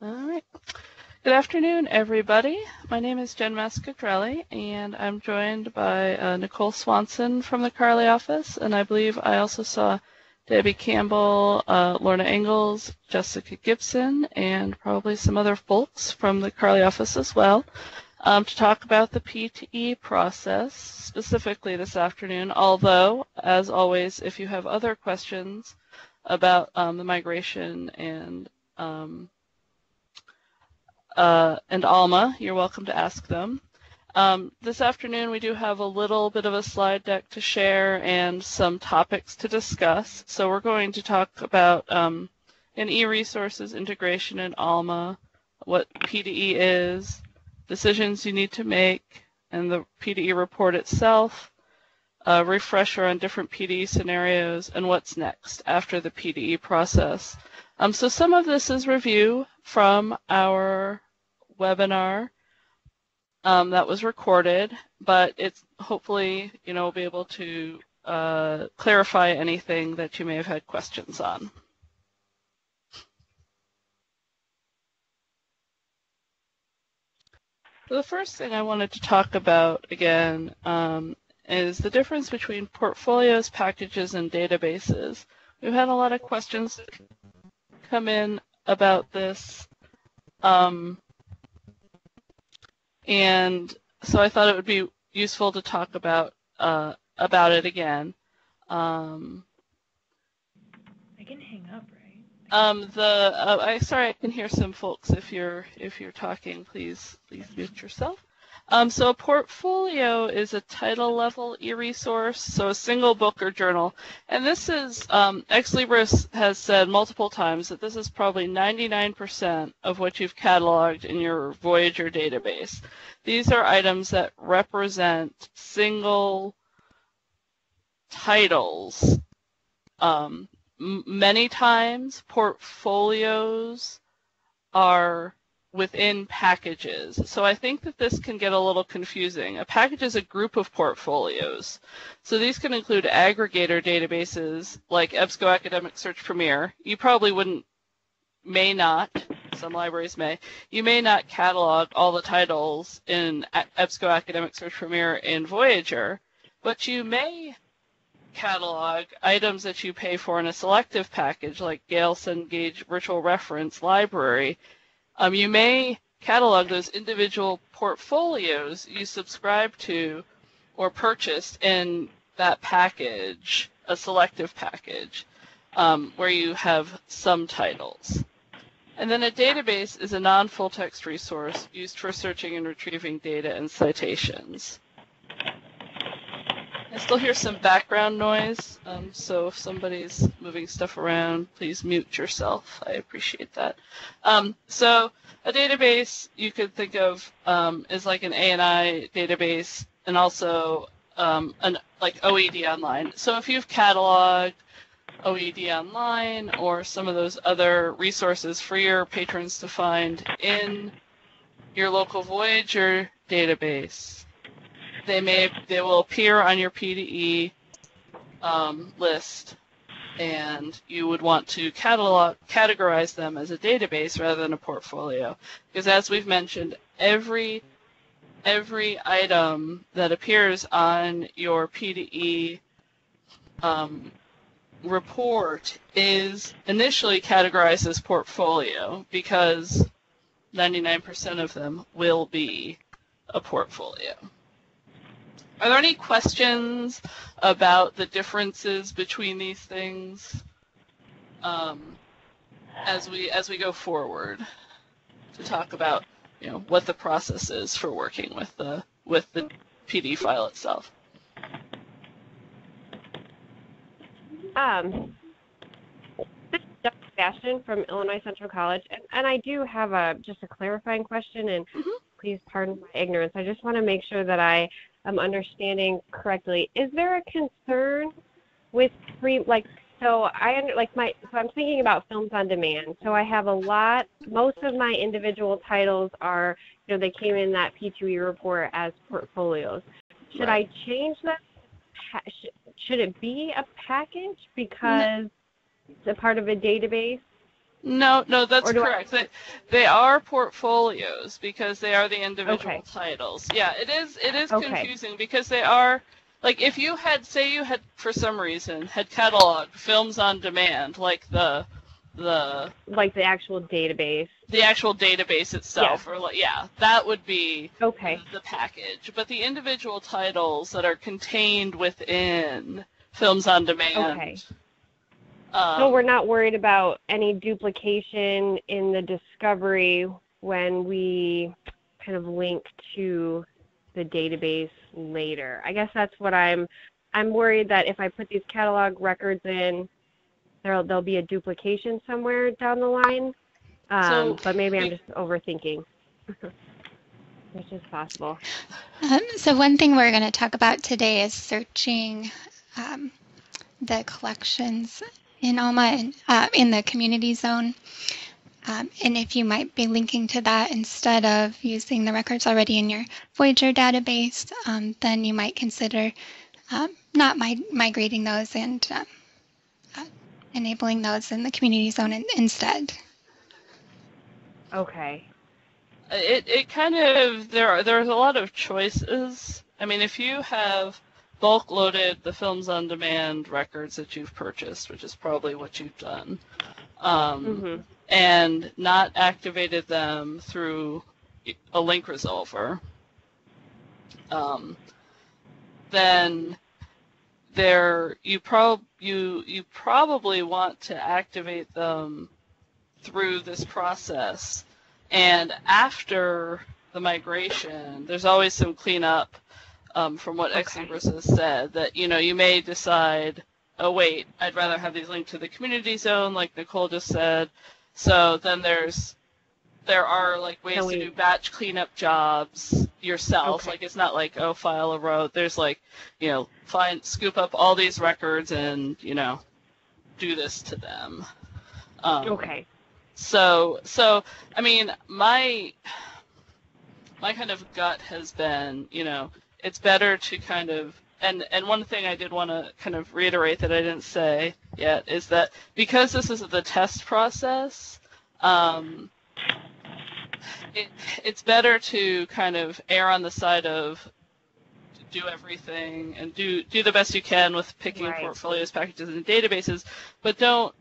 All right. Good afternoon, everybody. My name is Jen Mascadrelli, and I'm joined by Nicole Swanson from the Carly office, and I believe I also saw Debbie Campbell, Lorna Engels, Jessica Gibson, and probably some other folks from the Carly office as well, to talk about the PTE process specifically this afternoon, although, as always, if you have other questions about the migration and Alma, you're welcome to ask them. This afternoon we do have a little bit of a slide deck to share and some topics to discuss. So we're going to talk about an e-resources integration in Alma, what PDE is, decisions you need to make, and the PDE report itself, a refresher on different PDE scenarios, and what's next after the PDE process. So some of this is review from our webinar that was recorded, but it's hopefully, we'll be able to clarify anything that you may have had questions on. So the first thing I wanted to talk about again is the difference between portfolios, packages, and databases. We've had a lot of questions come in about this, and so I thought it would be useful to talk about it again. I can hang up, right? Sorry, I can hear some folks. If you're talking, please mute yourself. So a portfolio is a title level e-resource, so a single book or journal. And this is, Ex Libris has said multiple times that this is probably 99% of what you've cataloged in your Voyager database. These are items that represent single titles. Many times portfolios are within packages. So I think that this can get a little confusing. A package is a group of portfolios. So these can include aggregator databases like EBSCO Academic Search Premier. You probably may not, some libraries may, you may not catalog all the titles in EBSCO Academic Search Premier in Voyager, but you may catalog items that you pay for in a selective package like Gale Cengage Virtual Reference Library. You may catalog those individual portfolios you subscribe to or purchased in that package, a selective package, where you have some titles. And then a database is a non-full text resource used for searching and retrieving data and citations. I still hear some background noise, so if somebody's moving stuff around, please mute yourself. I appreciate that. So a database you could think of is like an ANI database and also like OED Online. So if you've cataloged OED Online or some of those other resources for your patrons to find in your local Voyager database, they will appear on your PDE list, and you would want to categorize them as a database rather than a portfolio, because as we've mentioned, every item that appears on your PDE report is initially categorized as portfolio because 99% of them will be a portfolio. Are there any questions about the differences between these things as we go forward to talk about what the process is for working with the PD file itself? This is Dr. Sebastian from Illinois Central College, and I do have just a clarifying question, and please pardon my ignorance. I just want to make sure that I am understanding correctly. Is there a concern with so I'm thinking about films on demand. So I have most of my individual titles are, they came in that P2E report as portfolios. Should I change that? Should it be a package because it's a part of a database? No, that's correct. They are portfolios because they are the individual titles. Yeah, it is confusing because they are, like, if you had, say you had, for some reason, had cataloged films on demand, like the like the actual database. The actual database itself, yes. or yeah, that would be the package. But the individual titles that are contained within films on demand. Okay. So we're not worried about any duplication in the discovery when we kind of link to the database later. I guess that's what I'm worried, that if I put these catalog records in, there'll be a duplication somewhere down the line. But maybe I'm just overthinking, which is possible. So one thing we're going to talk about today is searching the collections in Alma in the community zone. And if you might be linking to that instead of using the records already in your Voyager database, then you might consider not migrating those and enabling those in the community zone instead. Okay. It kind of, there's a lot of choices. I mean, if you have bulk loaded the films on demand records that you've purchased, which is probably what you've done, and not activated them through a link resolver, then you probably want to activate them through this process. And after the migration, there's always some cleanup. From what Exlibris has said, that you may decide, oh wait, I'd rather have these linked to the community zone, like Nicole just said. So then there are like ways to do batch cleanup jobs yourself. Like it's not like, oh, file a row. There's like, scoop up all these records and do this to them. So I mean, my kind of gut has been, it's better to kind of, and one thing I did want to kind of reiterate that I didn't say yet is that because this is the test process, it's better to kind of err on the side of do everything and do the best you can with picking portfolios, packages, and databases, but don't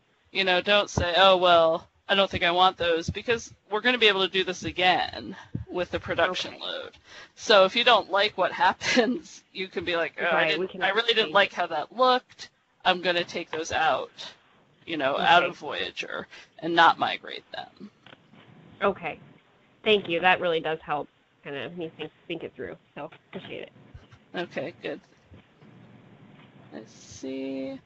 say, oh, well, I don't think I want those, because we're going to be able to do this again with the production load. So if you don't like what happens, you can be like, oh, I really didn't like how that looked. I'm going to take those out, out of Voyager and not migrate them. Okay. Thank you. That really does help kind of me think it through. So appreciate it. Okay, good. I see.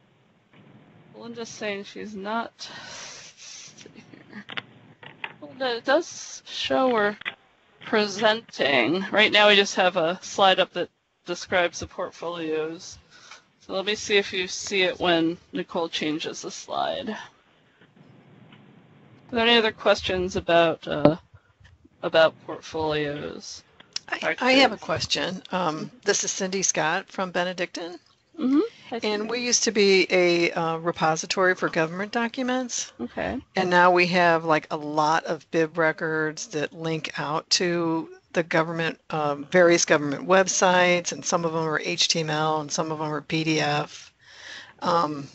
Linda's saying she's not. Let's see here. Well, it does show we're presenting. Right now we just have a slide up that describes the portfolios. So let me see if you see it when Nicole changes the slide. Are there any other questions about portfolios? I have a question. This is Cindy Scott from Benedictine. Mm-hmm. And we used to be a repository for government documents. Okay. And now we have like a lot of bib records that link out to the government, various government websites, and some of them are HTML and some of them are PDF. And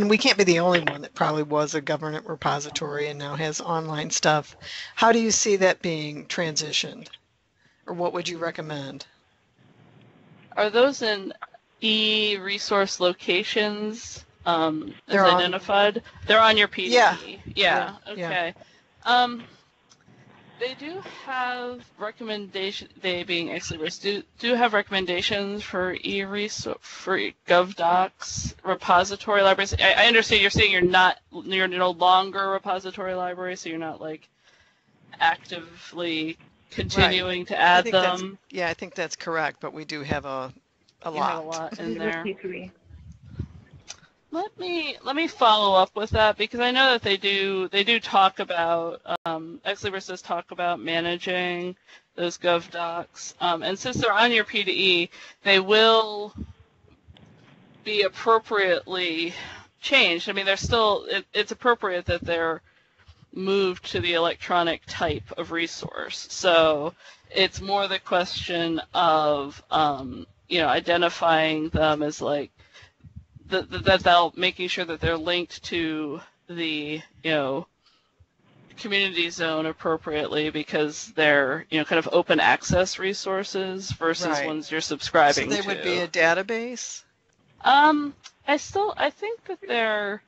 we can't be the only one that probably was a government repository and now has online stuff. How do you see that being transitioned? Or what would you recommend? Are those in e-resource locations as identified? They're on your PDE. Yeah. Okay. Yeah. They do have recommendations. They being Exlibris do have recommendations for e-resource for GovDocs repository libraries. I understand you're saying you're no longer a repository library, so you're not like actively continuing to add them. I think that's correct, but we do have a lot. You have a lot in there. Let me follow up with that, because I know that they do talk about Exlibris does talk about managing those GovDocs, and since they're on your PDE, they will be appropriately changed. I mean, they're still, it's appropriate that they're moved to the electronic type of resource. So it's more the question of, identifying them as like, that they'll making sure that they're linked to the, community zone appropriately because they're, kind of open access resources versus Right. ones you're subscribing So to. they would be a database? I think that they're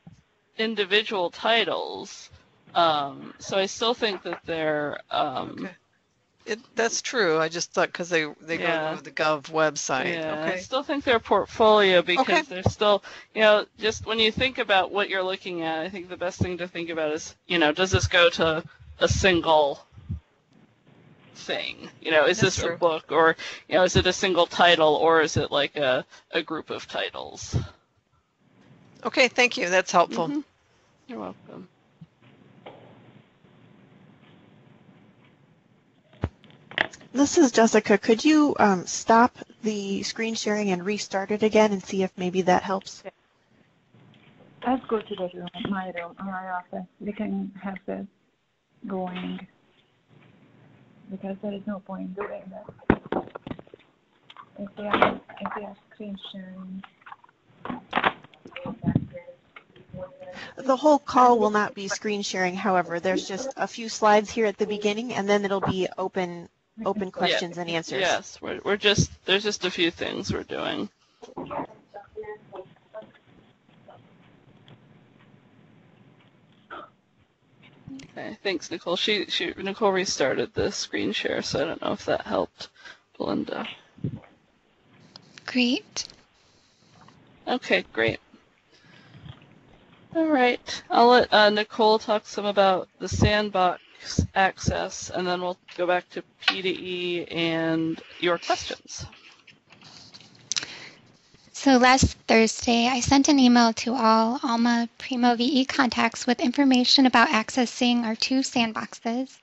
individual titles. So I still think that they're, Okay. That's true. I just thought because they Yeah. go to the Gov website. yeah, I Okay. still think they're portfolio because Okay. they're still, just when you think about what you're looking at, I think the best thing to think about is, does this go to a single thing? Is That's this true. a book or, is it a single title or is it like a group of titles? Okay, thank you. That's helpful. Mhm. You're welcome. This is Jessica. Could you stop the screen sharing and restart it again and see if maybe that helps? Let's go to the room, my office. We can have this going because there is no point doing that. If they are screen sharing. The whole call will not be screen sharing, however. There's just a few slides here at the beginning, and then it'll be open questions and answers. Yes, we're just, there's just a few things we're doing. Okay, thanks, Nicole. Nicole restarted the screen share, so I don't know if that helped Belinda. Great. Okay, great. All right, I'll let Nicole talk some about the sandbox access, and then we'll go back to P2E and your questions. So last Thursday, I sent an email to all Alma Primo VE contacts with information about accessing our 2 sandboxes.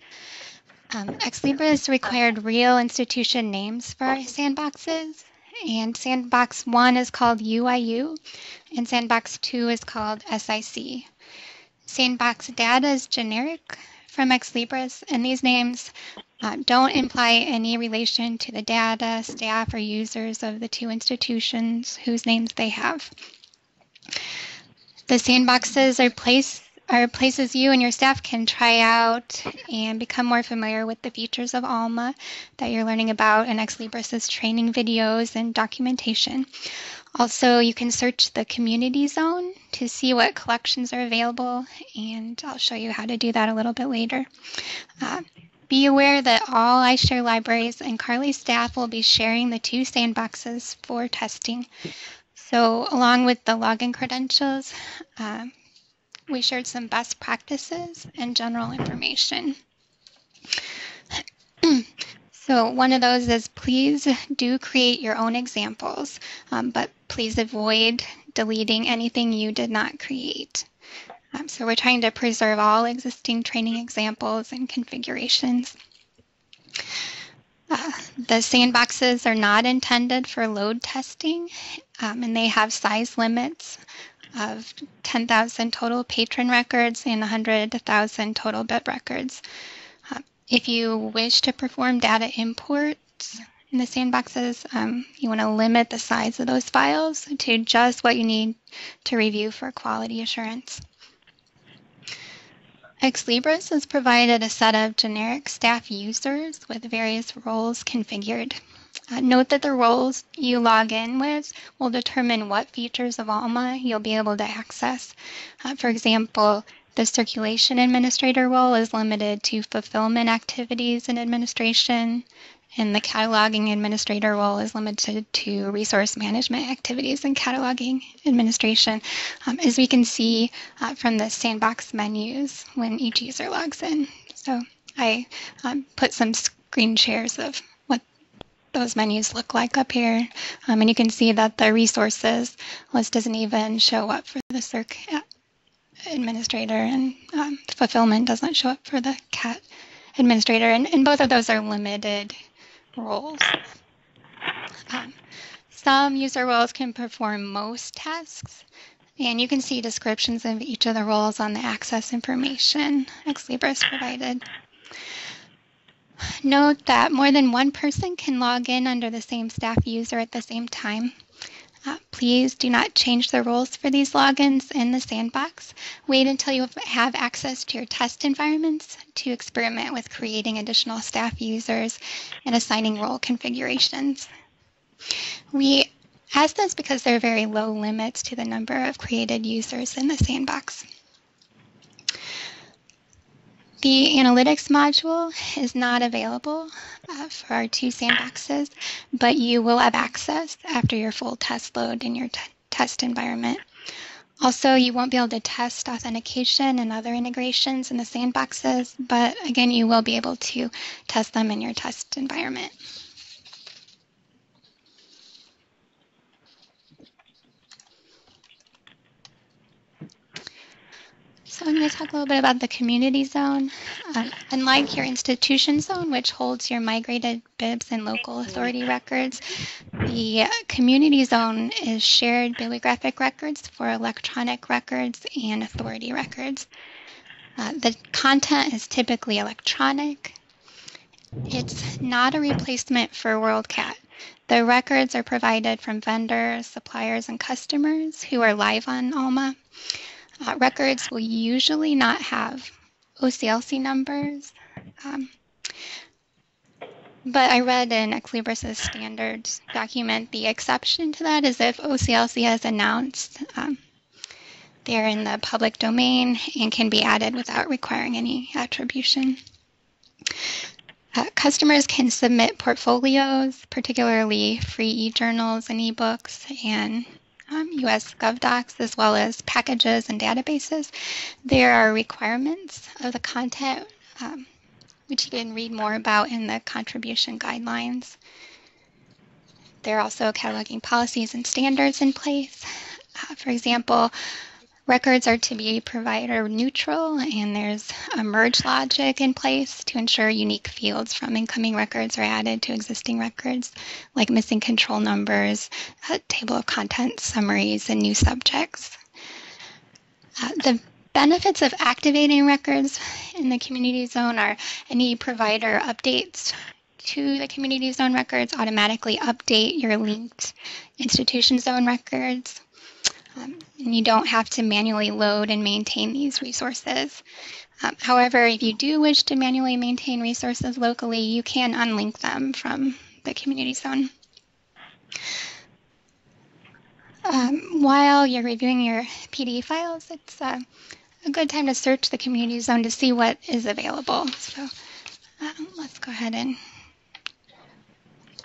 Ex Libris required real institution names for our sandboxes, and Sandbox 1 is called UIU, and Sandbox 2 is called SIC. Sandbox data is generic from Ex Libris, and these names don't imply any relation to the data, staff, or users of the 2 institutions whose names they have. The sandboxes are places you and your staff can try out and become more familiar with the features of Alma that you're learning about in Ex Libris' training videos and documentation. Also, you can search the community zone to see what collections are available, and I'll show you how to do that a little bit later. Be aware that all iShare libraries and Carly's staff will be sharing the 2 sandboxes for testing. So along with the login credentials, we shared some best practices and general information. So one of those is please do create your own examples, but please avoid deleting anything you did not create. So we're trying to preserve all existing training examples and configurations. The sandboxes are not intended for load testing, and they have size limits of 10,000 total patron records and 100,000 total bit records. If you wish to perform data imports in the sandboxes, you want to limit the size of those files to just what you need to review for quality assurance. Ex Libris has provided a set of generic staff users with various roles configured. Note that the roles you log in with will determine what features of Alma you'll be able to access. For example, the circulation administrator role is limited to fulfillment activities and administration, and the cataloging administrator role is limited to resource management activities and cataloging administration, as we can see from the sandbox menus when each user logs in. So I put some screen shares of what those menus look like up here, and you can see that the resources list doesn't even show up for the circ administrator, and fulfillment doesn't show up for the cat administrator, and both of those are limited roles. Some user roles can perform most tasks, And you can see descriptions of each of the roles on the access information Ex Libris provided. Note that more than one person can log in under the same staff user at the same time. Please do not change the roles for these logins in the sandbox. Wait until you have access to your test environments to experiment with creating additional staff users and assigning role configurations. We ask this because there are very low limits to the number of created users in the sandbox. The analytics module is not available for our 2 sandboxes, but you will have access after your full test load in your test environment. Also, you won't be able to test authentication and other integrations in the sandboxes, but again, you will be able to test them in your test environment. So I'm going to talk a little bit about the community zone. Unlike your institution zone, which holds your migrated BIBs and local authority records, the community zone is shared bibliographic records for electronic records and authority records. The content is typically electronic. It's not a replacement for WorldCat. The records are provided from vendors, suppliers, and customers who are live on ALMA. Records will usually not have OCLC numbers, but I read in Ex Libris' standards document the exception to that is if OCLC has announced they're in the public domain and can be added without requiring any attribution. Customers can submit portfolios, particularly free e-journals and e-books, and US GovDocs, as well as packages and databases. There are requirements of the content, which you can read more about in the contribution guidelines. There are also cataloging policies and standards in place. For example, records are to be provider neutral, and there's a merge logic in place to ensure unique fields from incoming records are added to existing records, like missing control numbers, table of contents, summaries, and new subjects. The benefits of activating records in the community zone are any provider updates to the community zone records automatically update your linked institution zone records. And you don't have to manually load and maintain these resources. However, if you do wish to manually maintain resources locally, you can unlink them from the community zone. While you're reviewing your PD files, it's a good time to search the community zone to see what is available. So let's go ahead and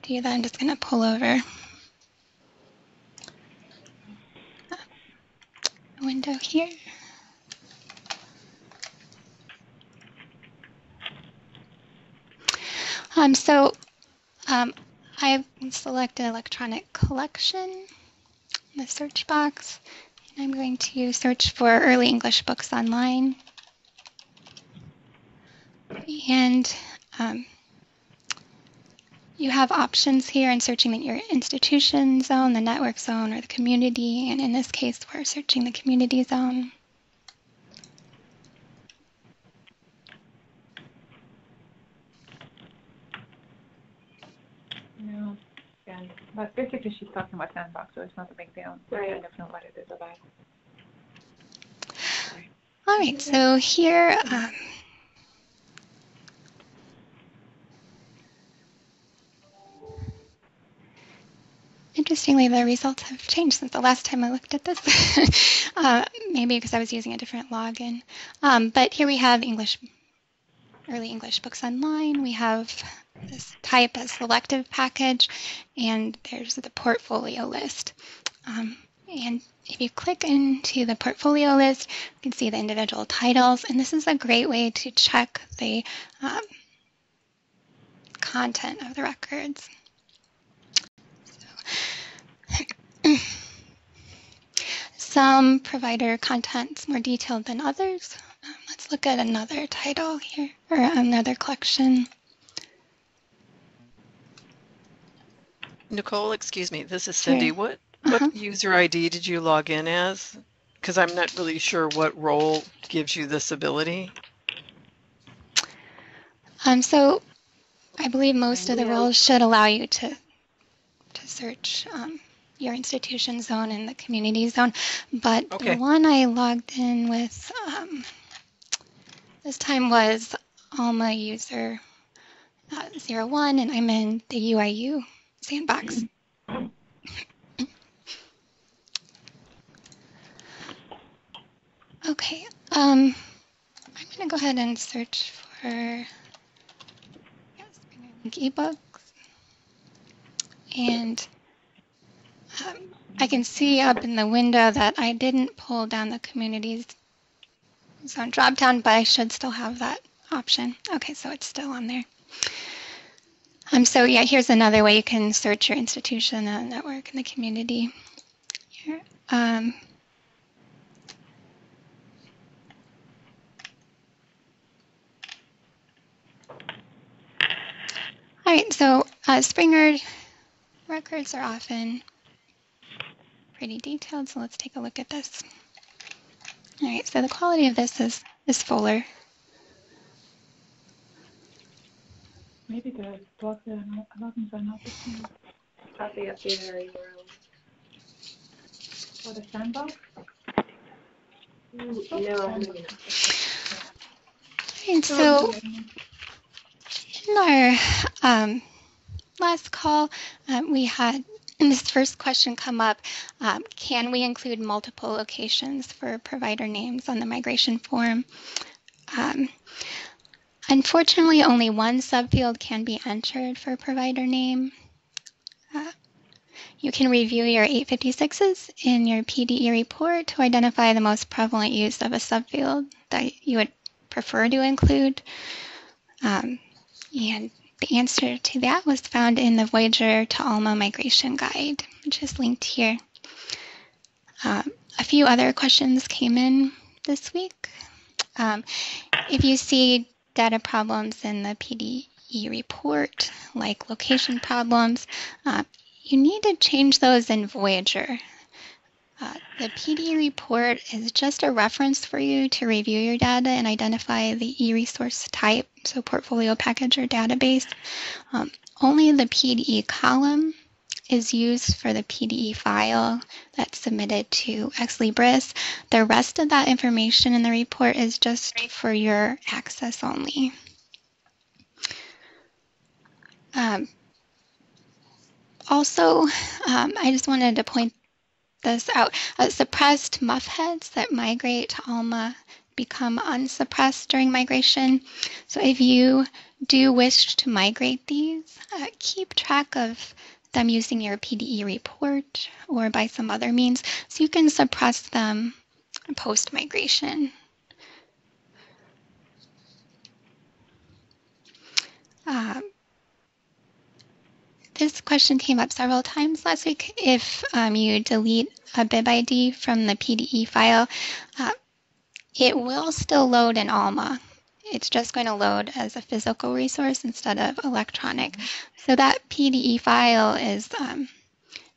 do that. I'm just going to pull over a window here. I've selected electronic collection in the search box, and I'm going to search for early English books online. And you have options here in searching your institution zone, the network zone, or the community, and in this case, we're searching the community zone. No, yeah, but basically she's talking about sandbox, so it's not a big deal. Right. I kind of know what it is about. All right, so here, interestingly, the results have changed since the last time I looked at this. Maybe because I was using a different login. But here we have early English books online. We have this type as selective package, and there's the portfolio list. And if you click into the portfolio list, you can see the individual titles, and this is a great way to check the content of the records. Some provider content's more detailed than others. Let's look at another title here, or another collection. Nicole, excuse me, this is Cindy. Sure. What user ID did you log in as? because I'm not really sure what role gives you this ability. So I believe most of the roles should allow you to search your institution zone and the community zone, but Okay. the one I logged in with this time was Alma user 01, and I'm in the UIU sandbox. Okay, I'm going to go ahead and search for ebooks, and I can see up in the window that I didn't pull down the communities zone dropdown, but I should still have that option. Okay, so it's still on there. So yeah, here's another way you can search your institution, network, and the community. Here. All right, so Springer records are often pretty detailed, so let's take a look at this. All right, so the quality of this is fuller. Maybe the buttons are not the same. Copy updated URL. For the sandbox? No. And so in our last call, we had this first question come up. Can we include multiple locations for provider names on the migration form? Unfortunately, only one subfield can be entered for provider name. You can review your 856s in your PDE report to identify the most prevalent use of a subfield that you would prefer to include. And the answer to that was found in the Voyager to Alma migration guide, which is linked here. A few other questions came in this week. If you see data problems in the PDE report, like location problems, you need to change those in Voyager. The PDE report is just a reference for you to review your data and identify the e-resource type, so portfolio package or database. Only the PDE column is used for the PDE file that's submitted to Ex Libris. The rest of that information in the report is just for your access only. Also, I just wanted to point this out. Suppressed MUF heads that migrate to Alma become unsuppressed during migration. So if you do wish to migrate these, keep track of them using your PDE report or by some other means so you can suppress them post-migration. This question came up several times last week. If you delete a bib ID from the PDE file, it will still load in Alma. It's just going to load as a physical resource instead of electronic. So that PDE file is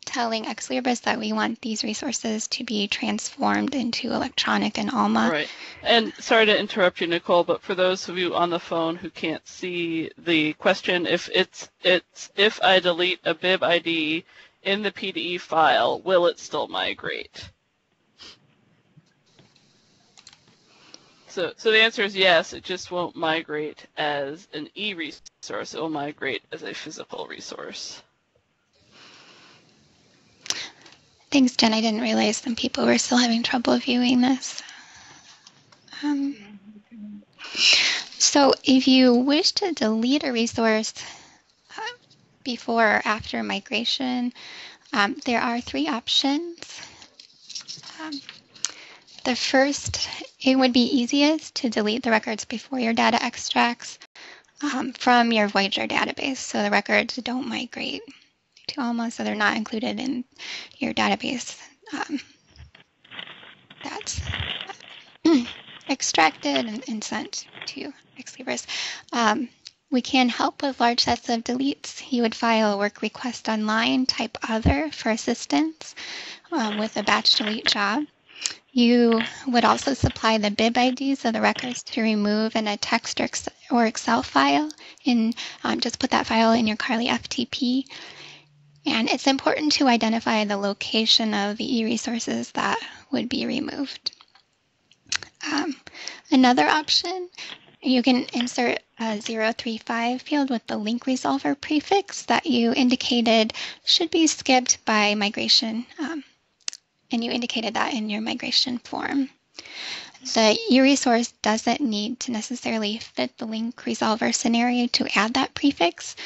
telling Ex Libris that we want these resources to be transformed into electronic in Alma. Right. And sorry to interrupt you, Nicole, but for those of you on the phone who can't see the question, if if I delete a bib ID in the PDE file, will it still migrate? So the answer is yes, it just won't migrate as an e-resource, it will migrate as a physical resource. Thanks, Jen. I didn't realize some people were still having trouble viewing this. So if you wish to delete a resource before or after migration, there are three options. The first, it would be easiest to delete the records before your data extracts from your Voyager database. So the records don't migrate to Alma, so they're not included in your database. That's extracted and sent to Ex Libris. We can help with large sets of deletes. You would file a work request online, type other for assistance with a batch delete job. You would also supply the bib IDs of the records to remove in a text or Excel file, and just put that file in your Carly FTP. And it's important to identify the location of the e-resources that would be removed. Another option, you can insert a 035 field with the link resolver prefix that you indicated should be skipped by migration, and you indicated that in your migration form. The e-resource doesn't need to necessarily fit the link resolver scenario to add that prefix,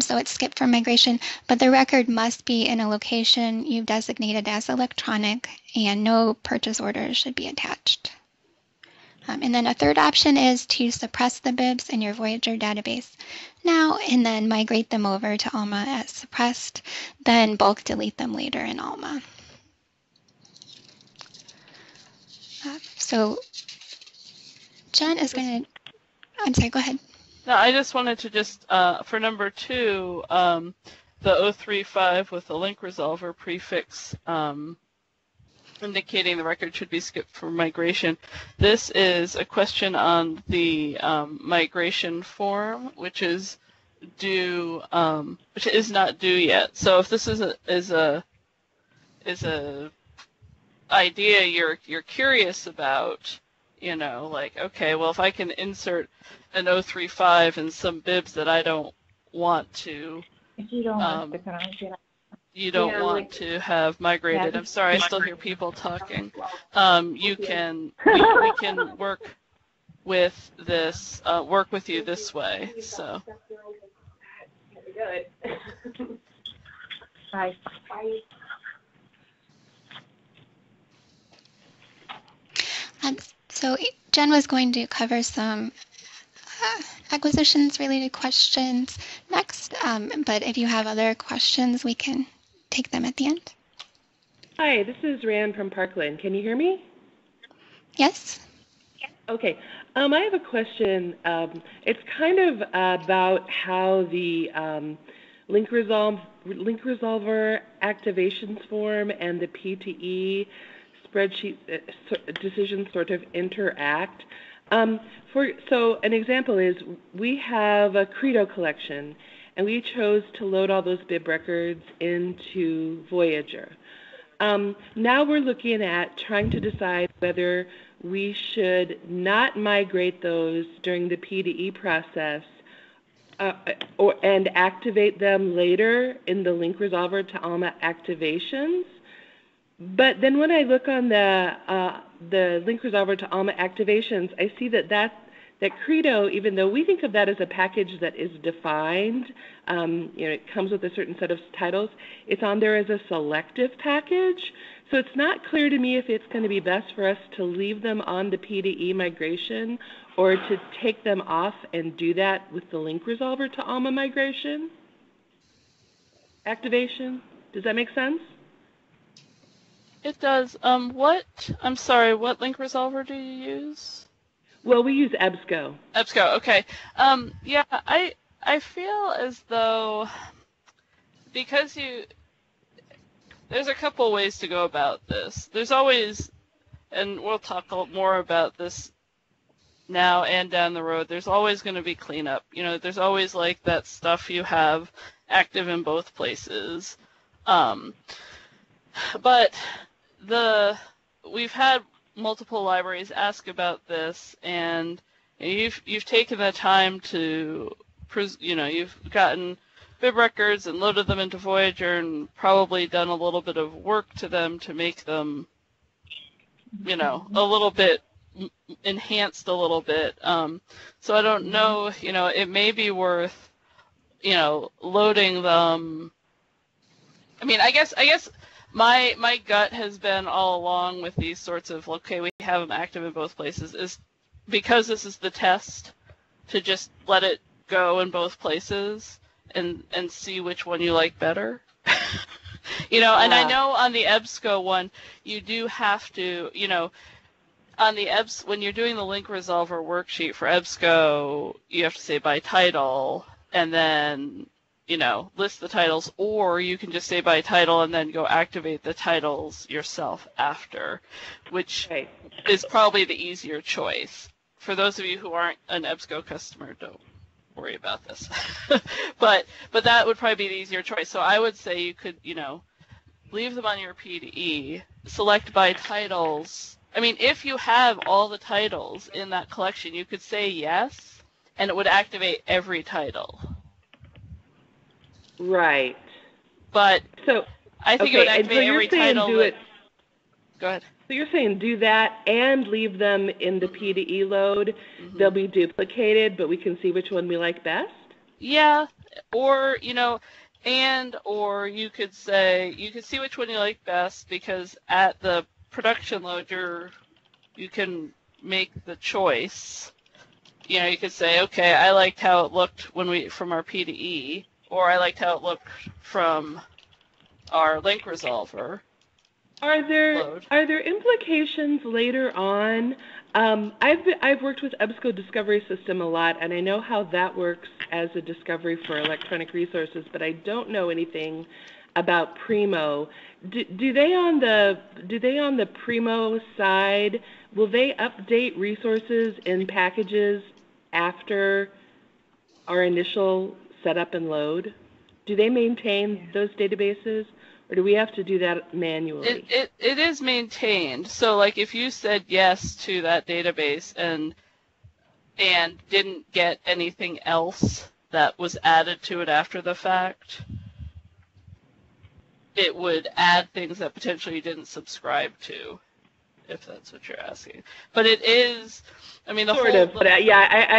so it's skipped for migration, but the record must be in a location you've designated as electronic, and no purchase orders should be attached. And then a third option is to suppress the bibs in your Voyager database now and then migrate them over to ALMA as suppressed, then bulk delete them later in ALMA. So Jen is going to, I'm sorry, go ahead. No, I just wanted to just, for number 2, the 035 with the link resolver prefix indicating the record should be skipped for migration. This is a question on the migration form, which is due, which is not due yet. So if this is a idea you're curious about, you know, like, okay, well, if I can insert an 035 and some bibs that I don't want to, If you don't want to connect, you don't want to have migrated. Yeah. I'm sorry, I still hear people talking. We can work with this, work with you this way. So. Good. Bye. So Jen was going to cover some acquisitions related questions next, but if you have other questions, we can take them at the end. Hi, this is Rand from Parkland. Can you hear me? Yes? Okay. I have a question. It's kind of about how the link resolver activations form and the PTE spreadsheet decisions sort of interact. So an example is we have a Credo collection, and we chose to load all those bib records into Voyager. Now we're looking at trying to decide whether we should not migrate those during the PDE process and activate them later in the link resolver to ALMA activations. But then when I look on the link resolver to ALMA activations, I see that Credo, even though we think of that as a package that is defined, it comes with a certain set of titles, it's on there as a selective package. So it's not clear to me if it's going to be best for us to leave them on the PDE migration or to take them off and do that with the link resolver to ALMA migration activation. Does that make sense? It does. I'm sorry, what link resolver do you use? Well, we use EBSCO. EBSCO, okay. Yeah, I feel as though because there's a couple ways to go about this. There's always, and we'll talk more about this now and down the road, there's always going to be cleanup. There's always like that stuff you have active in both places. But we've had multiple libraries ask about this, and you've taken the time to, you've gotten bib records and loaded them into Voyager and probably done a little bit of work to them to make them, a little bit enhanced a little bit. So I don't know, it may be worth, loading them. I mean, I guess my gut has been all along with these sorts of, okay, we have them active in both places, is because this is the test, to just let it go in both places and see which one you like better. And I know on the EBSCO one, you do have to, on the when you're doing the link resolver worksheet for EBSCO, you have to say by title, and then list the titles, or you can just say by title and then go activate the titles yourself after, which Right. is probably the easier choice. For those of you who aren't an EBSCO customer, don't worry about this. but that would probably be the easier choice. So I would say you could, leave them on your PDE, select by titles. I mean, if you have all the titles in that collection, you could say yes, and it would activate every title. Right. But So I think it would activate every title. Go ahead. So you're saying do that and leave them in the PDE load. Mm-hmm. They'll be duplicated, but we can see which one we like best? Yeah, or, or you could say, you can see which one you like best, because at the production load, you can make the choice. You could say, okay, I liked how it looked from our PDE, or I liked how it looked from our link resolver. Are there implications later on? I've worked with EBSCO Discovery System a lot, and I know how that works as a discovery for electronic resources, but I don't know anything about Primo. Do they on the Primo side, will they update resources in packages after our initial setup and load? Do they maintain those databases, or do we have to do that manually? It is maintained. So, like, if you said yes to that database and didn't get anything else that was added to it after the fact, it would add things that potentially you didn't subscribe to, if that's what you're asking. But it is, I mean, I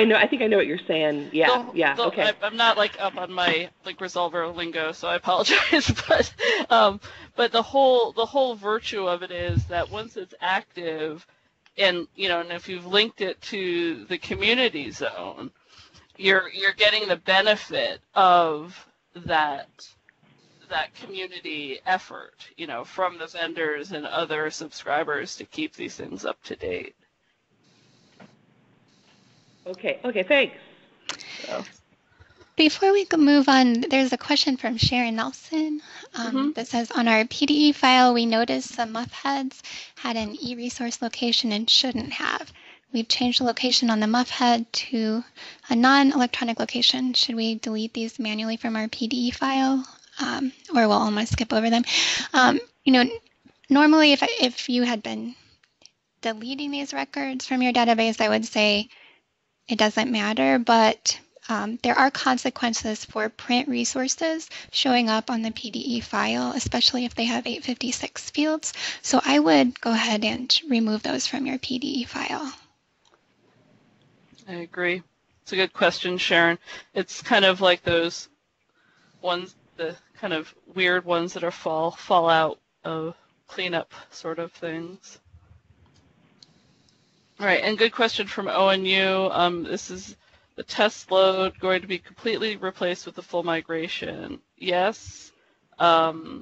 know. I think I know what you're saying. Yeah, okay. I'm not up on my link resolver lingo, so I apologize. But the whole virtue of it is that once it's active, and and if you've linked it to the community zone, you're getting the benefit of that community effort, from the vendors and other subscribers to keep these things up to date. Okay, thanks. So. Before we move on, there's a question from Sharon Nelson that says, on our PDE file, we noticed some MUF heads had an e-resource location and shouldn't have. We've changed the location on the MUF head to a non-electronic location. Should we delete these manually from our PDE file? Or we'll almost skip over them. Normally if you had been deleting these records from your database, I would say it doesn't matter, but there are consequences for print resources showing up on the PDE file, especially if they have 856 fields. So I would go ahead and remove those from your PDE file. I agree. It's a good question, Sharon. It's kind of like those ones, the kind of weird ones that are fall out of cleanup sort of things. All right, and good question from ONU. This is the test load going to be completely replaced with the full migration. Yes. There's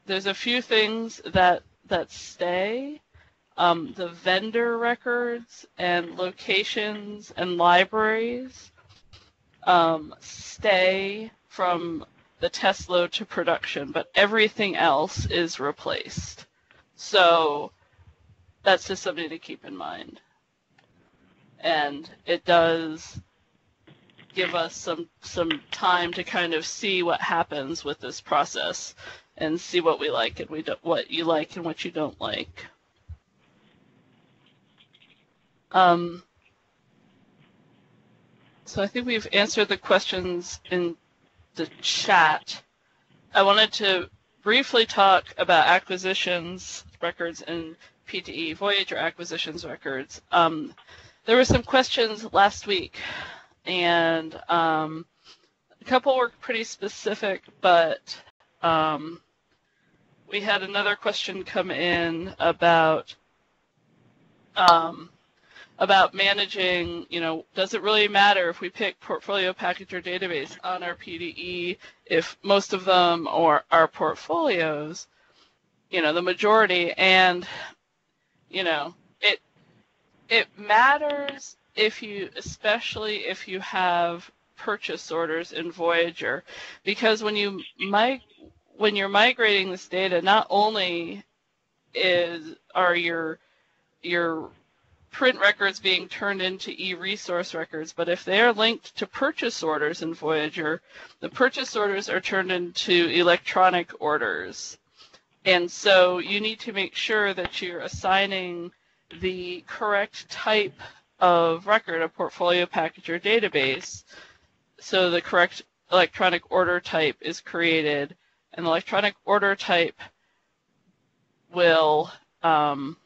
a few things that stay. The vendor records and locations and libraries stay from the test load to production, but everything else is replaced. So that's just something to keep in mind. And it does give us some time to kind of see what happens with this process and see what we like and what you like and what you don't like. So I think we've answered the questions in the chat. I wanted to briefly talk about acquisitions records and PTE, Voyager acquisitions records. There were some questions last week, and a couple were pretty specific, but we had another question come in about managing, does it really matter if we pick portfolio package or database on our PDE if most of them are portfolios, the majority, and, it matters especially if you have purchase orders in Voyager, because when you're migrating this data, not only are your print records being turned into e-resource records, but if they are linked to purchase orders in Voyager, the purchase orders are turned into electronic orders. And so you need to make sure that you're assigning the correct type of record, a portfolio package or database, so the correct electronic order type is created, and the electronic order type will kind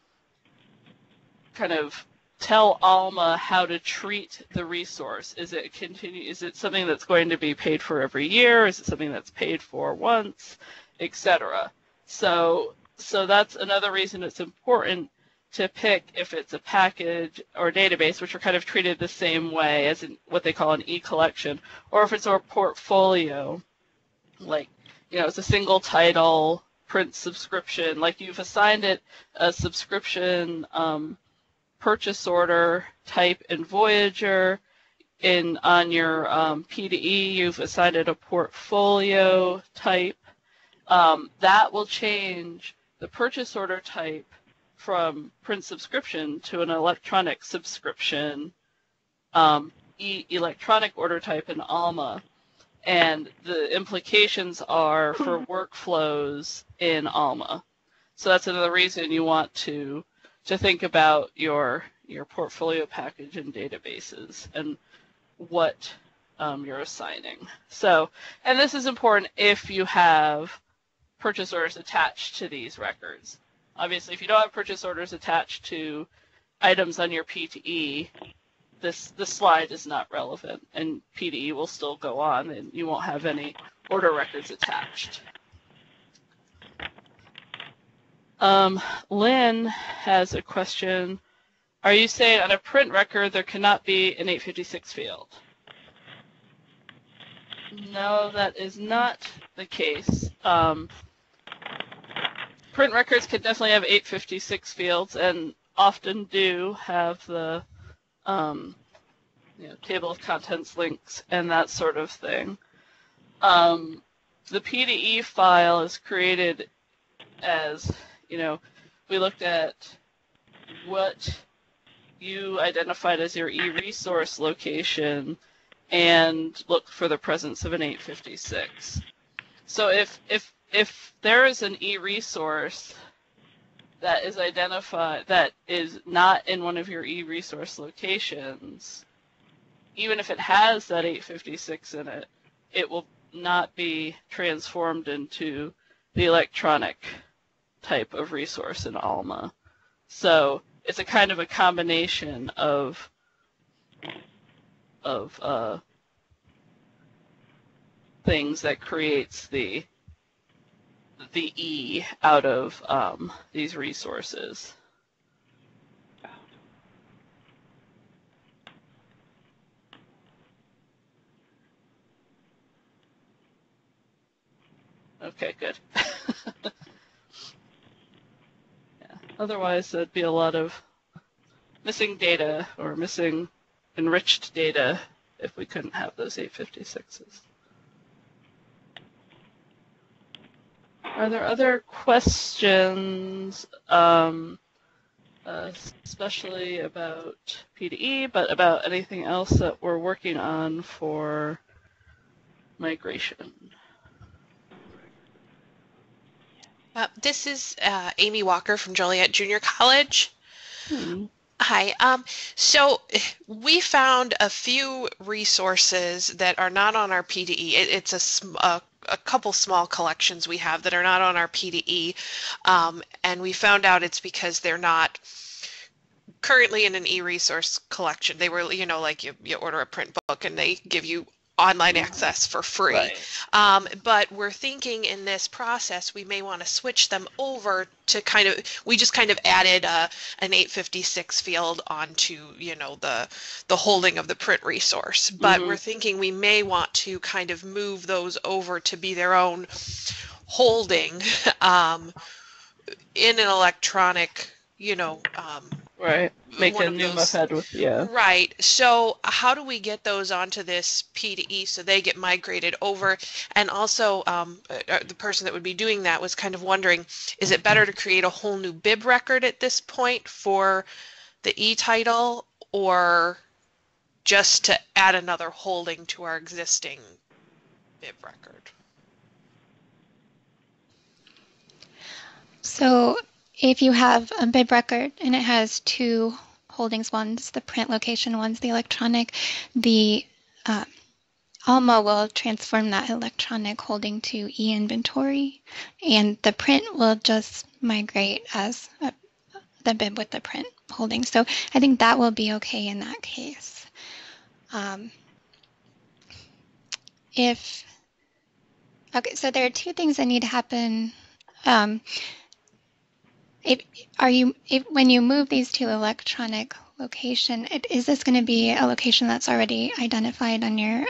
of tell Alma how to treat the resource. Is it something that's going to be paid for every year? Is it something that's paid for once, etc.? So that's another reason it's important to pick if it's a package or database, which are kind of treated the same way as in what they call an e-collection, or if it's a portfolio, like, it's a single title print subscription, like you've assigned it a subscription purchase order type in Voyager. On your P2E, you've assigned it a portfolio type. That will change the purchase order type from print subscription to an electronic subscription, electronic order type in Alma. And the implications are for workflows in Alma. So that's another reason you want to think about your portfolio package and databases and what you're assigning. So, and this is important if you have purchase orders attached to these records. Obviously, if you don't have purchase orders attached to items on your P2E, this slide is not relevant, and P2E will still go on, and you won't have any order records attached. Lynn has a question. Are you saying on a print record there cannot be an 856 field? No, that is not the case. Print records can definitely have 856 fields, and often do have the table of contents links and that sort of thing. The P2E file is created as, we looked at what you identified as your e-resource location and looked for the presence of an 856. So if there is an e-resource that is identified that is not in one of your e-resource locations, even if it has that 856 in it, it will not be transformed into the electronic type of resource in Alma. So it's a kind of a combination of things that creates the E out of these resources. Okay, good. Yeah. Otherwise, there'd be a lot of missing data or missing enriched data if we couldn't have those 856s. Are there other questions, especially about P2E, but about anything else that we're working on for migration? This is Amy Walker from Joliet Junior College. Hi. So we found a few resources that are not on our P2E. It's a couple small collections we have that are not on our P2E, and we found out it's because they're not currently in an e-resource collection. They were, like you order a print book and they give you online access for free. Right. But we're thinking in this process we may want to switch them over to we just kind of added an 856 field onto the holding of the print resource. But we're thinking we may want to kind of move those over to be their own holding in an electronic you know, Right. Make one a of new those. MUFED with, yeah. Right. So how do we get those onto this P2E so they get migrated over? And also, the person that would be doing that was kind of wondering, is it better to create a whole new bib record at this point for the e-title, or just to add another holding to our existing bib record? So if you have a bib record and it has two holdings, one's the print location, one's the electronic, the Alma will transform that electronic holding to e-inventory, and the print will just migrate as the bib with the print holding. So I think that will be okay in that case. Okay, so there are two things that need to happen. When you move these to electronic location, is this going to be a location that's already identified on your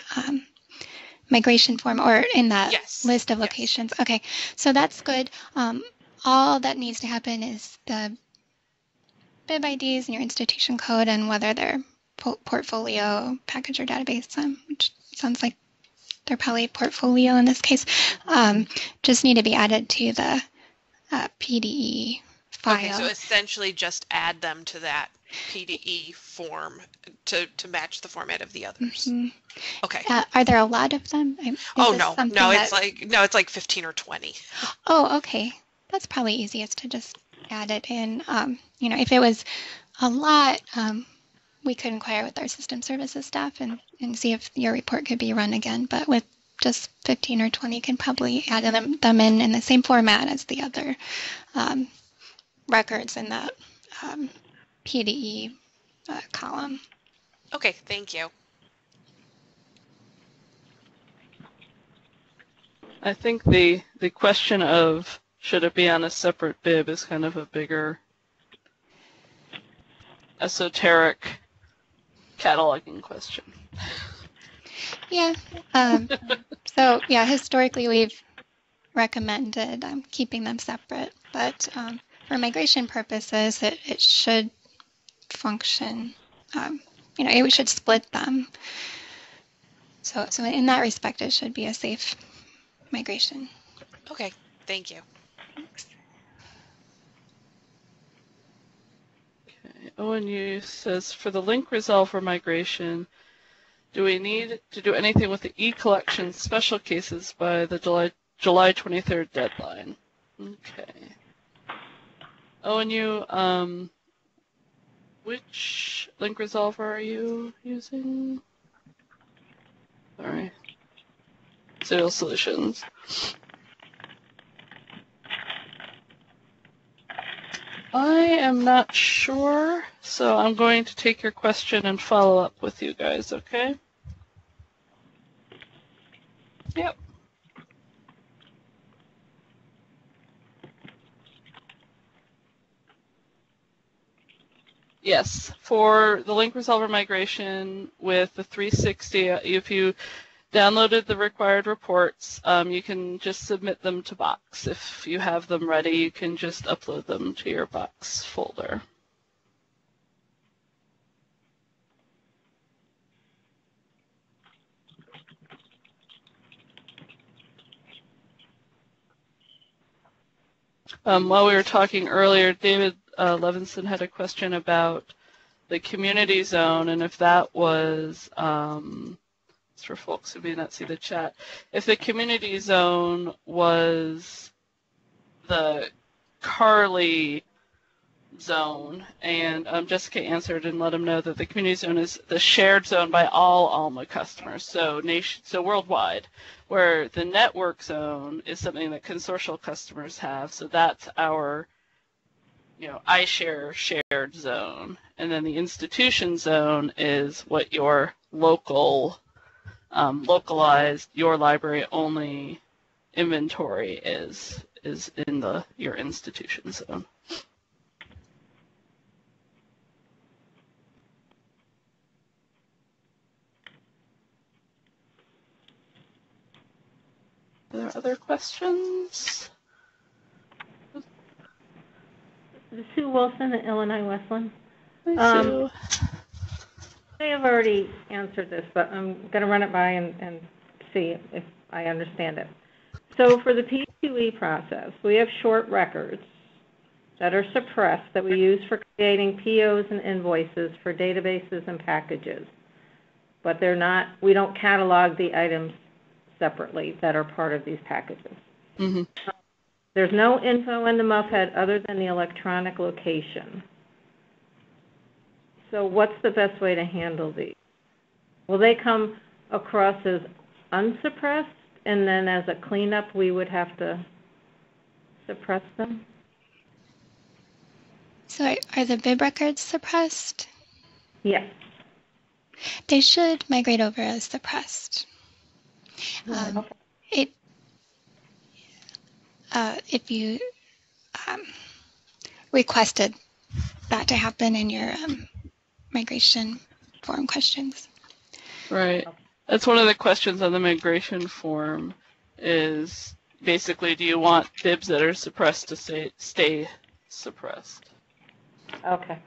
migration form or in that list of locations? Yes. Okay, so that's good. All that needs to happen is the bib IDs and your institution code and whether they're portfolio, package, or database, which sounds like they're probably portfolio in this case, just need to be added to the PDE file. Okay, so essentially just add them to that PDE form to match the format of the others. Mm-hmm. Okay. Are there a lot of them? It's like 15 or 20. Oh, okay. That's probably easiest to just add it in. If it was a lot, we could inquire with our system services staff and see if your report could be run again. But with just 15 or 20, can probably add them in the same format as the other records in that PDE column. Okay, thank you. I think the question of should it be on a separate bib is kind of a bigger esoteric cataloging question. Yeah. Historically we've recommended keeping them separate, but for migration purposes, it should function. We should split them. So in that respect, it should be a safe migration. Okay, thank you. Thanks. Okay, ONU says for the link resolver migration, do we need to do anything with the e-collection special cases by the July 23rd deadline? Okay. ONU, which link resolver are you using? Sorry. Serial Solutions. I am not sure, so I'm going to take your question and follow up with you guys, okay? Yep. Yes, for the link resolver migration with the 360, if you downloaded the required reports, you can just submit them to Box. If you have them ready, you can just upload them to your Box folder. While we were talking earlier, David Levinson had a question about the community zone, and if that was, it's for folks who may not see the chat, if the community zone was the Carly zone, and Jessica answered and let him know that the community zone is the shared zone by all Alma customers, so worldwide, where the network zone is something that consortial customers have, so that's our iShare shared zone, and then the institution zone is what your local, localized, your library only inventory is in your institution zone. Are there other questions? This is Sue Wilson at Illinois Wesleyan. Hi, Sue. They have already answered this, but I'm going to run it by and see if I understand it. So for the P2E process, we have short records that are suppressed that we use for creating POs and invoices for databases and packages. But they're not, we don't catalog the items separately that are part of these packages. Mm-hmm. There's no info in the MUFHEAD other than the electronic location. So what's the best way to handle these? Will they come across as unsuppressed, and then as a cleanup we would have to suppress them? So are the bib records suppressed? Yes. They should migrate over as suppressed. If you requested that to happen in your migration form questions. Right. That's one of the questions on the migration form is basically, do you want bibs that are suppressed to stay suppressed? Okay.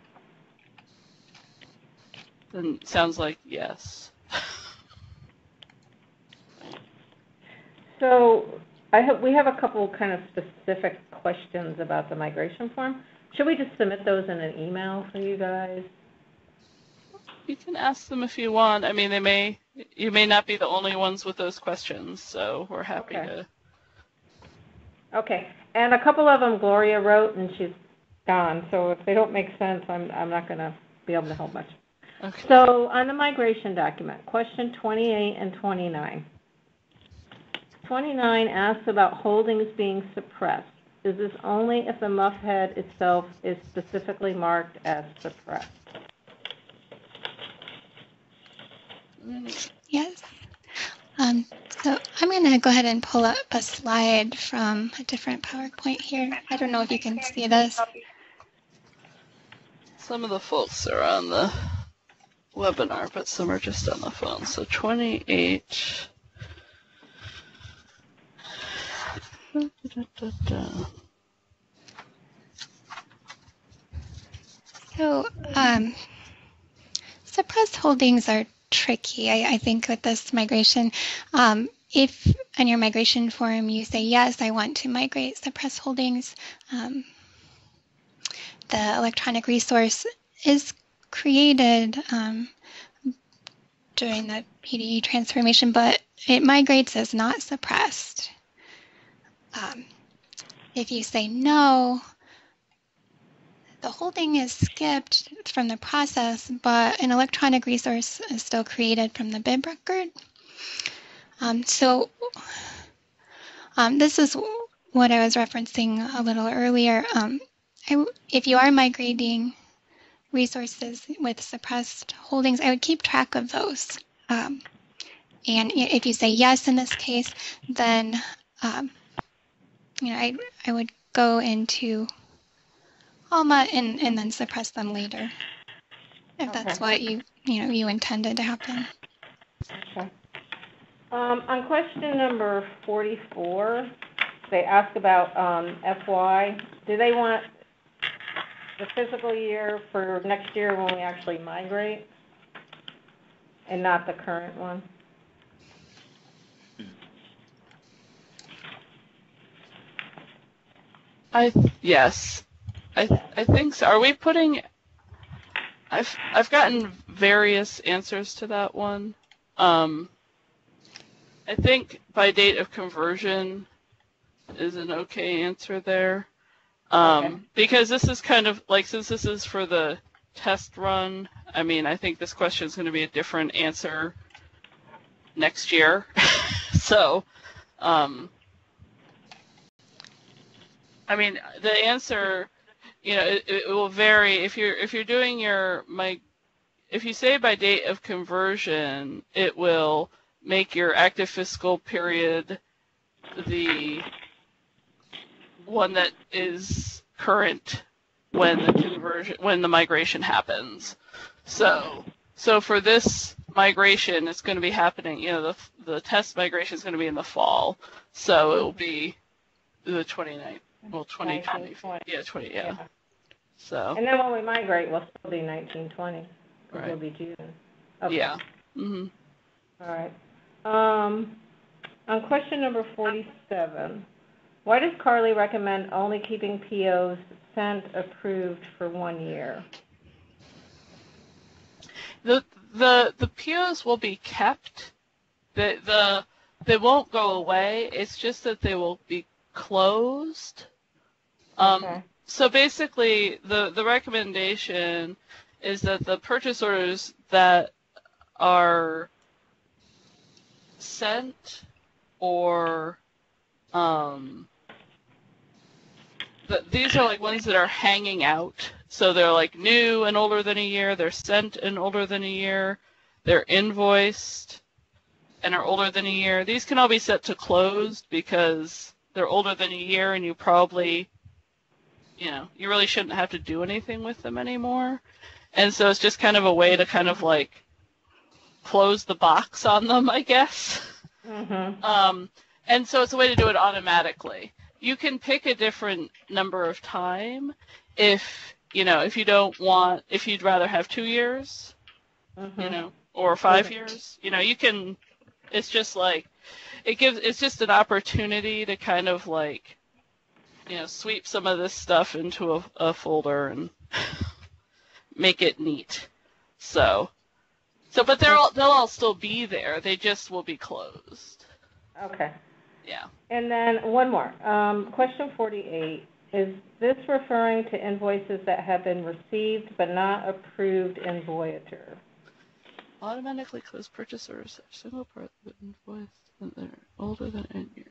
Then sounds like yes. So we have a couple kind of specific questions about the migration form. Should we just submit those in an email for you guys? You can ask them if you want. I mean, you may not be the only ones with those questions, so we're happy to. Okay. And a couple of them Gloria wrote, and she's gone. So if they don't make sense, I'm not going to be able to help much. Okay. So on the migration document, question 28 and 29. 29 asks about holdings being suppressed. Is this only if the MUFHEAD itself is specifically marked as suppressed? Yes. So I'm going to go ahead and pull up a slide from a different PowerPoint here. I don't know if you can see this. Some of the folks are on the webinar, but some are just on the phone. So 28. So suppressed holdings are tricky, I think, with this migration. If on your migration form you say, yes, I want to migrate suppressed holdings, the electronic resource is created during the PDE transformation, but it migrates as not suppressed. If you say no, the holding is skipped from the process, but an electronic resource is still created from the bib record. This is what I was referencing a little earlier. If you are migrating resources with suppressed holdings, I would keep track of those. And if you say yes in this case, then I would go into Alma and then suppress them later, if that's what you intended to happen. Okay. On question number 44, they ask about FY. Do they want the fiscal year for next year when we actually migrate, and not the current one? Yes, I think so. Are we putting? I've gotten various answers to that one. I think by date of conversion is an okay answer there. Because this is kind of like, since this is for the test run, I mean, I think this question is going to be a different answer next year. So, I mean, the answer, it will vary. If you're doing if you say by date of conversion, it will make your active fiscal period the one that is current when the migration happens. So for this migration, it's going to be happening. The test migration is going to be in the fall, so it will be the 29th. Well, 2020. Yeah, 20. Yeah. So. And then when we migrate, we'll still be 1920, because Right. it'll be June. Okay. Yeah. Mm-hmm. All right. On question number 47, why does Carly recommend only keeping POs sent approved for 1 year? The POs will be kept. They won't go away. It's just that they will be closed. Okay. So basically, the recommendation is that the purchase orders that are sent or these are like ones that are hanging out. So they're like new and older than a year. They're sent and older than a year. They're invoiced and are older than a year. These can all be set to closed because they're older than a year, and you probably, you really shouldn't have to do anything with them anymore. And so it's just kind of a way to kind of like close the box on them, I guess. Mm-hmm. And so it's a way to do it automatically. You can pick a different number of time if you'd rather have 2 years, or 5 years, you can, it's just like, it's just an opportunity to kind of like, sweep some of this stuff into a folder and make it neat. But they'll all still be there. They just will be closed. Okay. Yeah. And then one more. Question 48. Is this referring to invoices that have been received but not approved in Voyager? Automatically close purchase orders are single part of invoice and they're older than 8 years.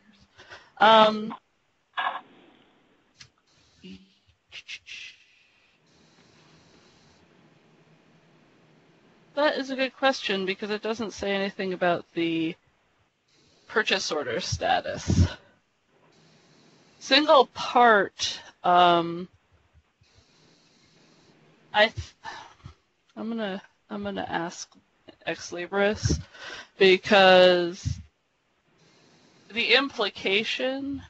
That is a good question because it doesn't say anything about the purchase order status. Single part, I'm gonna ask Ex Libris because the implication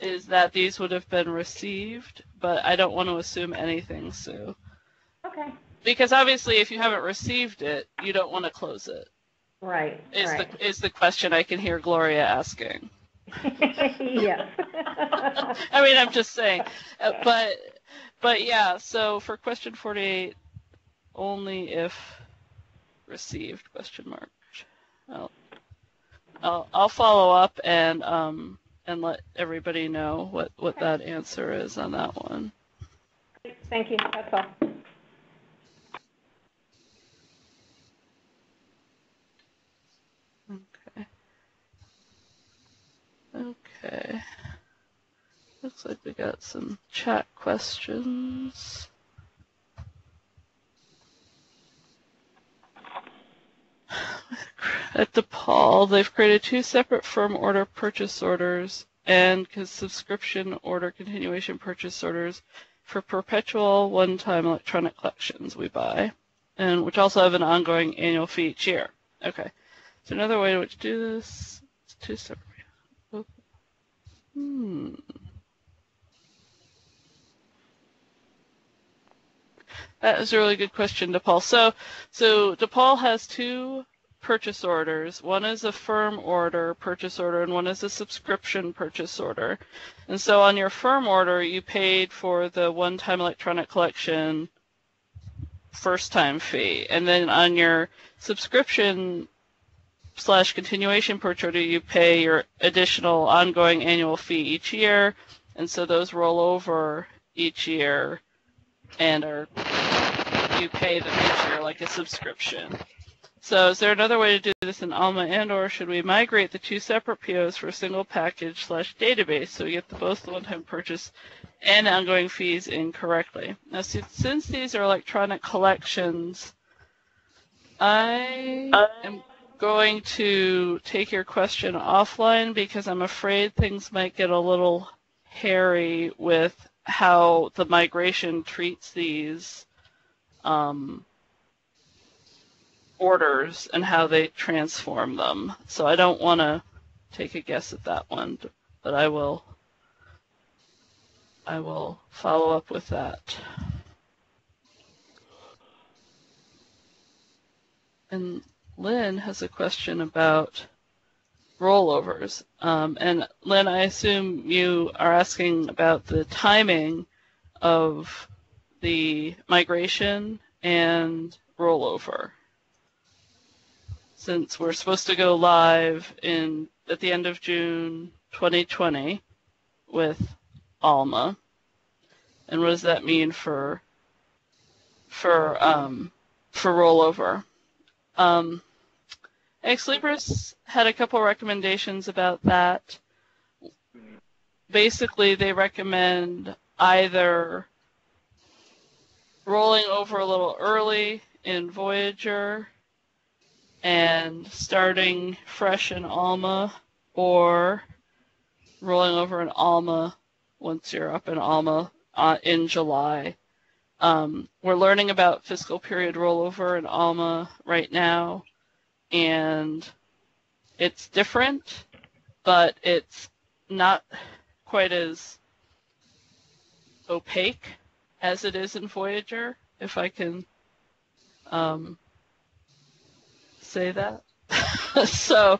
is that these would have been received, but I don't want to assume anything, Sue. Okay. Because obviously, if you haven't received it, you don't want to close it. Right. Is the question I can hear Gloria asking. Yes. I mean, I'm just saying, but yeah. So for question 48, only if received ? I'll follow up and let everybody know what that answer is on that one. Thank you. That's all. Okay. Looks like we got some chat questions. At DePaul, they've created 2 separate firm order purchase orders and subscription order continuation purchase orders for perpetual one-time electronic collections we buy, and which also have an ongoing annual fee each year. Okay. So another way to do this is 2 separate. That is a really good question, DePaul. So DePaul has 2 purchase orders. One is a firm order purchase order, and one is a subscription purchase order. And so on your firm order, you paid for the one-time electronic collection first-time fee, and then on your subscription / continuation purchase order, you pay your additional ongoing annual fee each year, and so those roll over each year and you pay them each year like a subscription. So is there another way to do this in Alma, and or should we migrate the 2 separate POs for a single package / database so we get both the one-time purchase and ongoing fees in correctly? Now, since these are electronic collections, I am going to take your question offline because I'm afraid things might get a little hairy with how the migration treats these orders and how they transform them. So I don't want to take a guess at that one, but I will I will follow up with that. And Lynn has a question about rollovers. And Lynn, I assume you are asking about the timing of the migration and rollover. Since we're supposed to go live at the end of June 2020 with Alma, and what does that mean for rollover? Ex Libris had a couple recommendations about that. Basically, they recommend either rolling over a little early in Voyager and starting fresh in Alma, or rolling over in Alma once you're up in Alma in July. We're learning about fiscal period rollover in Alma right now, and it's different, but it's not quite as opaque as it is in Voyager, if I can say that. So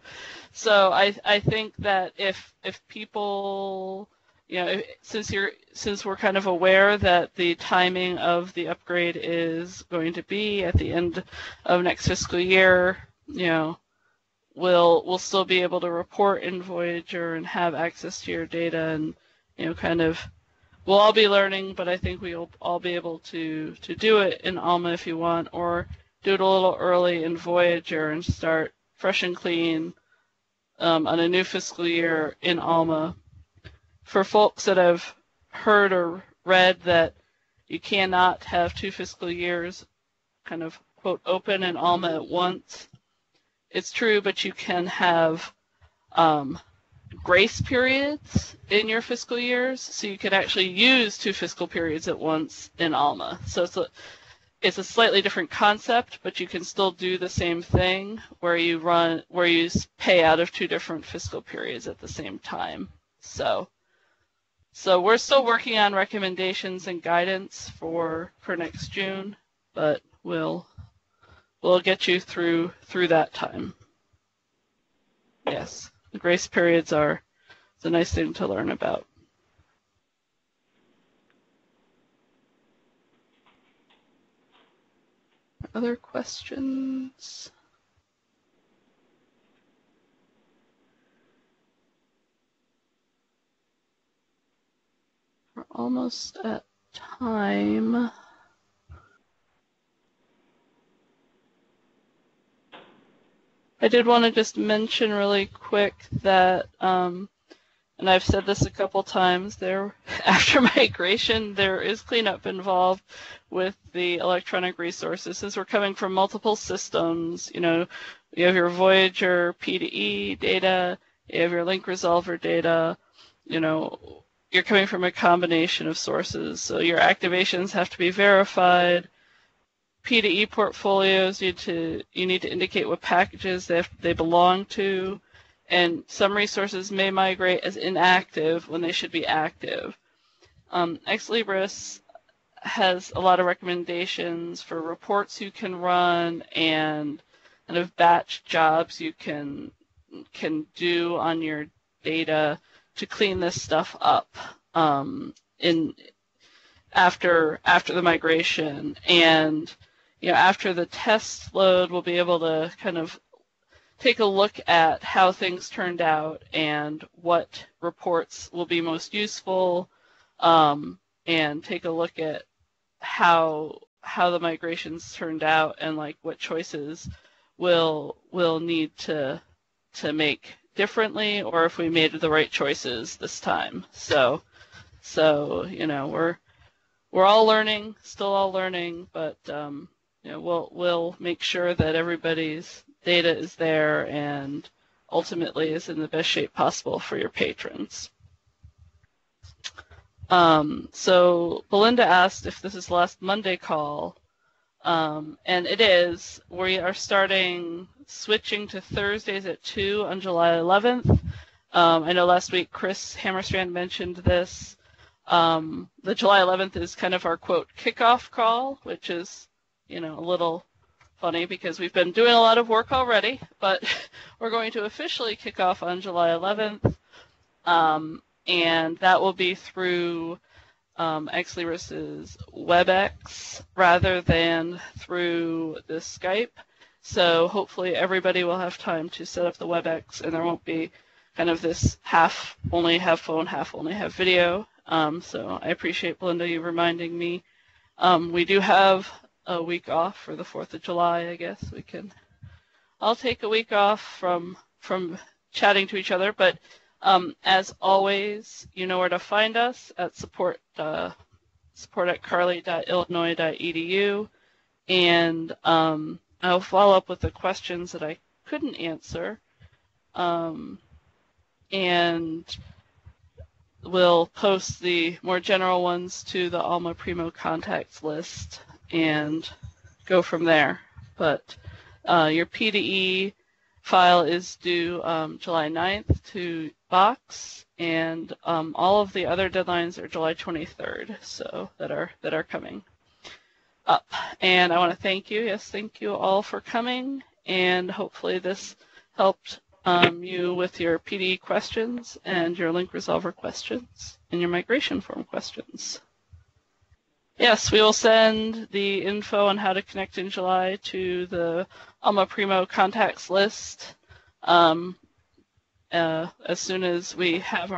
I think that if people, since we're kind of aware that the timing of the upgrade is going to be at the end of next fiscal year, we'll still be able to report in Voyager and have access to your data, and we'll all be learning, but I think we'll all be able to do it in Alma if you want, or do it a little early in Voyager and start fresh and clean on a new fiscal year in Alma. For folks that have heard or read that you cannot have 2 fiscal years kind of, quote, open in Alma at once, it's true, but you can have grace periods in your fiscal years, so you could actually use 2 fiscal periods at once in Alma. So it's a slightly different concept, but you can still do the same thing where you pay out of 2 different fiscal periods at the same time. So we're still working on recommendations and guidance for next June, but we'll get you through that time. Yes, the grace periods it's a nice thing to learn about. Other questions? We're almost at time. I did want to just mention really quick that, and I've said this a couple times, after migration, there is cleanup involved with the electronic resources. Since we're coming from multiple systems, you have your Voyager P2E data, you have your link resolver data, you're coming from a combination of sources. So your activations have to be verified. P2E portfolios, you need to indicate what packages they belong to, and some resources may migrate as inactive when they should be active. Ex Libris has a lot of recommendations for reports you can run and kind of batch jobs you can do on your data to clean this stuff up after the migration. And after the test load, we'll be able to kind of take a look at how things turned out and what reports will be most useful, and take a look at how the migrations turned out and what choices we'll need to make differently, or if we made the right choices this time. So we're all learning, still all learning, but we'll make sure that everybody's data is there and ultimately is in the best shape possible for your patrons. So Belinda asked if this is the last Monday call, and it is. We are switching to Thursdays at 2 on July 11th. I know last week Chris Hammerstrand mentioned this. The July 11th is kind of our quote kickoff call, which is, a little funny because we've been doing a lot of work already, but we're going to officially kick off on July 11th, and that will be through Ex Libris's WebEx rather than through the Skype. So hopefully everybody will have time to set up the WebEx, and there won't be kind of this half only have phone, half only have video. So I appreciate, Belinda, you reminding me. We do have a week off for the 4th of July, I guess. I'll take a week off from chatting to each other, but as always, you know where to find us at support at carly.illinois.edu, and I'll follow up with the questions that I couldn't answer, and we'll post the more general ones to the Alma Primo contacts list and go from there. But your P2E file is due July 9th to Box, and all of the other deadlines are July 23rd, so that are coming up. And I want to thank you all for coming, and hopefully this helped you with your PD questions and your link resolver questions and your migration form questions. Yes, we will send the info on how to connect in July to the Alma Primo contacts list as soon as we have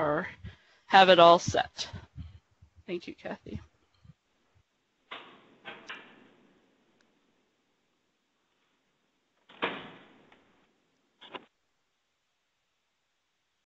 it all set. Thank you, Kathy.